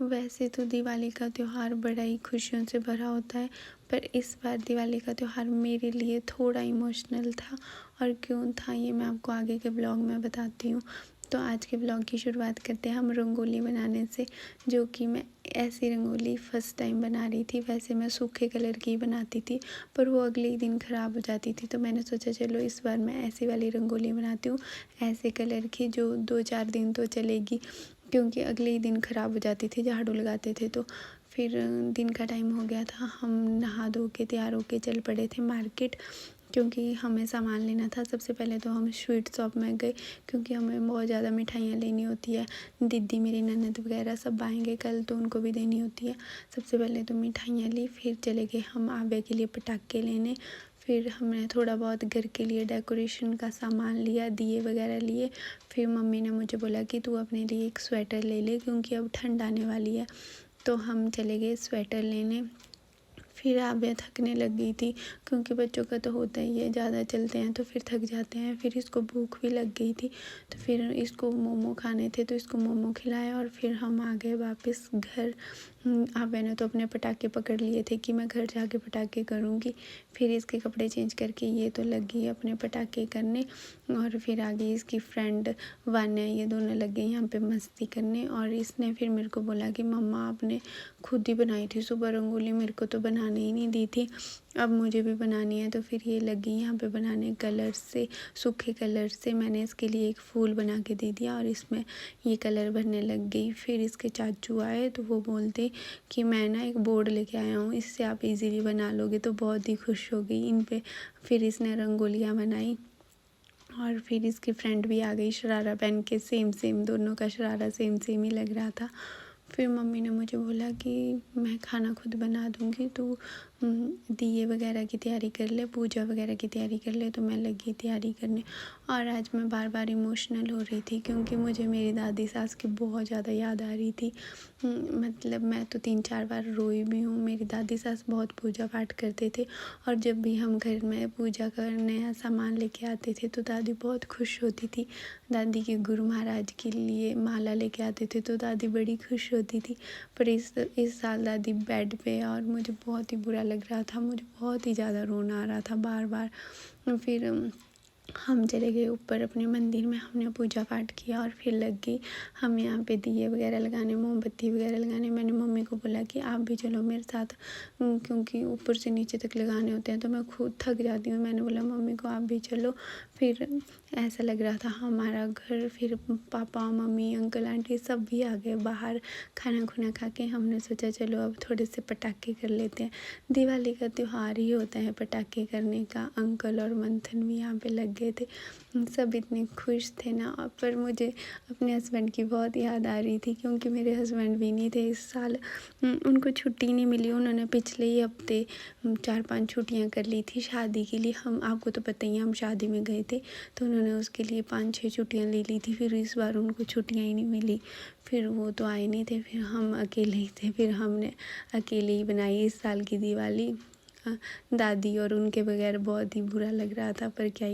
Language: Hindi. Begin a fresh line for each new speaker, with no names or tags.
वैसे तो दिवाली का त्यौहार बड़ा ही खुशियों से भरा होता है, पर इस बार दिवाली का त्यौहार मेरे लिए थोड़ा इमोशनल था। और क्यों था ये मैं आपको आगे के ब्लॉग में बताती हूँ। तो आज के ब्लॉग की शुरुआत करते हैं हम रंगोली बनाने से, जो कि मैं ऐसी रंगोली फ़र्स्ट टाइम बना रही थी। वैसे मैं सूखे कलर की बनाती थी, पर वो अगले ही दिन ख़राब हो जाती थी। तो मैंने सोचा चलो इस बार मैं ऐसी वाली रंगोली बनाती हूँ, ऐसे कलर की जो 2-4 दिन तो चलेगी, क्योंकि अगले ही दिन ख़राब हो जाती थी झाड़ू लगाते थे तो। फिर दिन का टाइम हो गया था, हम नहा धो के तैयार होके चल पड़े थे मार्केट, क्योंकि हमें सामान लेना था। सबसे पहले तो हम स्वीट शॉप में गए, क्योंकि हमें बहुत ज़्यादा मिठाइयाँ लेनी होती है। दीदी मेरी ननद वगैरह सब आएंगे कल, तो उनको भी देनी होती है। सबसे पहले तो मिठाइयाँ ली, फिर चले गए हम आवे के लिए पटाखे लेने। फिर हमने थोड़ा बहुत घर के लिए डेकोरेशन का सामान लिया, दिए वगैरह लिए। फिर मम्मी ने मुझे बोला कि तू अपने लिए एक स्वेटर ले ले, क्योंकि अब ठंड आने वाली है। तो हम चले गए स्वेटर लेने। फिर आव्या थकने लग गई थी, क्योंकि बच्चों का तो होता ही है, ज़्यादा चलते हैं तो फिर थक जाते हैं। फिर इसको भूख भी लग गई थी, तो फिर इसको मोमो खाने थे तो इसको मोमो खिलाया और फिर हम आ गए वापस घर। आव्या ने तो अपने पटाखे पकड़ लिए थे कि मैं घर जाके पटाखे करूँगी। फिर इसके कपड़े चेंज करके ये तो लग गई अपने पटाखे करने, और फिर आ गई इसकी फ्रेंड वान्या, ये दोनों लग गए यहाँ पे मस्ती करने। और इसने फिर मेरे को बोला कि मम्मा आपने खुद ही बनाई थी सुबह रंगोली, मेरे को तो बनाने ही नहीं दी थी, अब मुझे भी बनानी है। तो फिर ये लगी यहाँ पे बनाने कलर से, सूखे कलर से। मैंने इसके लिए एक फूल बना के दे दिया और इसमें ये कलर भरने लग गई। फिर इसके चाचू आए तो वो बोलते कि मैं ना एक बोर्ड लेके आया हूँ, इससे आप इजीली बना लोगे। तो बहुत ही खुश हो गई इन पे। फिर इसने रंगोलियाँ बनाई और फिर इसकी फ्रेंड भी आ गई शरारा पहन के, सेम सेम दोनों का शरारा सेम सेम ही लग रहा था। फिर मम्मी ने मुझे बोला कि मैं खाना खुद बना दूँगी, तो दिए वगैरह की तैयारी कर ले, पूजा वगैरह की तैयारी कर ले। तो मैं लगी तैयारी करने, और आज मैं बार बार इमोशनल हो रही थी, क्योंकि मुझे मेरी दादी सास की बहुत ज़्यादा याद आ रही थी। मतलब मैं तो 3-4 बार रोई भी हूँ। मेरी दादी सास बहुत पूजा पाठ करते थे, और जब भी हम घर में पूजा करने या सामान लेके आते थे तो दादी बहुत खुश होती थी। दादी के गुरु महाराज के लिए माला लेके आते थे तो दादी बड़ी खुश होती थी। पर इस साल दादी बेड पे, और मुझे बहुत ही बुरा लग रहा था, मुझे बहुत ही ज़्यादा रोना आ रहा था बार बार। फिर हम चले गए ऊपर अपने मंदिर में, हमने पूजा पाठ किया और फिर लग गई हम यहाँ पे दिए वगैरह लगाने, मोमबत्ती वगैरह लगाने। मैंने मम्मी को बोला कि आप भी चलो मेरे साथ, क्योंकि ऊपर से नीचे तक लगाने होते हैं तो मैं खुद थक जाती हूँ। मैंने बोला मम्मी को आप भी चलो। फिर ऐसा लग रहा था हमारा घर, फिर पापा मम्मी अंकल आंटी सब भी आ गए बाहर खाना खुना खा के। हमने सोचा चलो अब थोड़े से पटाखे कर लेते हैं, दिवाली का त्यौहार ही होता है पटाखे करने का। अंकल और मंथन भी यहाँ पे लग गए थे, सब इतने खुश थे ना। पर मुझे अपने हस्बैंड की बहुत याद आ रही थी, क्योंकि मेरे हस्बैंड भी नहीं थे इस साल, उनको छुट्टी नहीं मिली। उन्होंने पिछले ही हफ्ते 4-5 छुट्टियाँ कर ली थी शादी के लिए। हम आपको तो पता ही है, हम शादी में गए थे तो उन्होंने उसके लिए 5-6 छुट्टियाँ ले ली थी। फिर इस बार उनको छुट्टियाँ ही नहीं मिली, फिर वो तो आए नहीं थे, फिर हम अकेले ही थे। फिर हमने अकेले ही बनाई इस साल की दिवाली। दादी और उनके बगैर बहुत ही बुरा लग रहा था, पर क्या